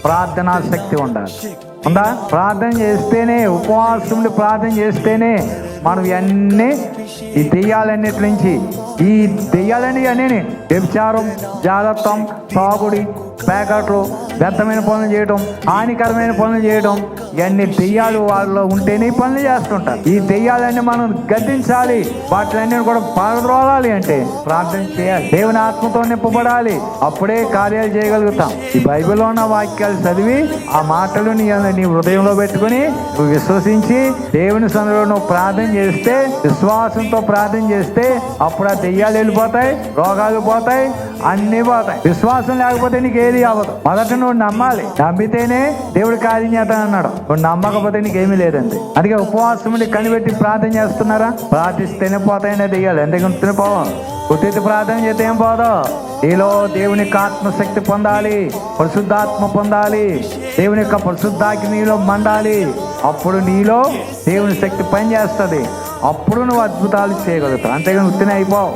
ప్రార్థనా శక్తి ఉండాలి. ఉందా? ప్రార్థన చేస్తేనే, ఉపవాసం ఉండి ప్రార్థన చేస్తేనే మనం ఇవన్నీ ఈ దెయ్యాలన్నిటి నుంచి, ఈ దెయ్యాలన్నీ అన్నీ వ్యభిచారం, జాగ్రత్తం, తాగుడి, ప్యాకెట్లు, వ్యర్థమైన పనులు చేయడం, హానికరమైన పనులు చేయడం, ఇవన్నీ దెయ్యాలు వాళ్ళలో ఉంటేనే పనులు చేస్తుంటారు. ఈ దెయ్యాలన్నీ మనం గద్దించాలి, వాటిలన్నీ కూడా పారద్రోలాలి అంటే ప్రార్థన చేయాలి, దేవుని ఆత్మతో నింపబడాలి. అప్పుడే కార్యాలు చేయగలుగుతాం. ఈ బైబిల్లో ఉన్న వాక్యాలు చదివి ఆ మాటలు నీ హృదయంలో పెట్టుకుని నువ్వు విశ్వసించి దేవుని సన్నిధిలో నువ్వు ప్రార్థన చేస్తే, విశ్వాసంతో ప్రార్థన చేస్తే అప్పుడు ఆ దెయ్యాలు వెళ్ళిపోతాయి, రోగాలు పోతాయి, అన్నీ పోతాయి. విశ్వాసం లేకపోతే నీకు ఏది అవ్వదు. మొదట నువ్వు నమ్మాలి, నమ్మితేనే దేవుడి కార్యం చేస్తాను అన్నాడు. నువ్వు నమ్మకపోతే నీకేమీ లేదండి. అందుకే ఉపవాసం కనిపెట్టి ప్రార్థన చేస్తున్నారా? ప్రార్థిస్తేనే పోతాయనే దెయ్యాలు, ఎందుకంటే పోవం. ఉత్తి ప్రార్థన చేస్తే ఏం పోదు. నీలో దేవుని యొక్క ఆత్మశక్తి పొందాలి, పరిశుద్ధాత్మ పొందాలి, దేవుని యొక్క పరిశుద్ధాకి నీలో మండాలి. అప్పుడు నీలో దేవుని శక్తి పనిచేస్తుంది. అప్పుడు నువ్వు అద్భుతాలు చేయగలుగుతావు. అంతేగాని ఉత్తినే అయిపోవు.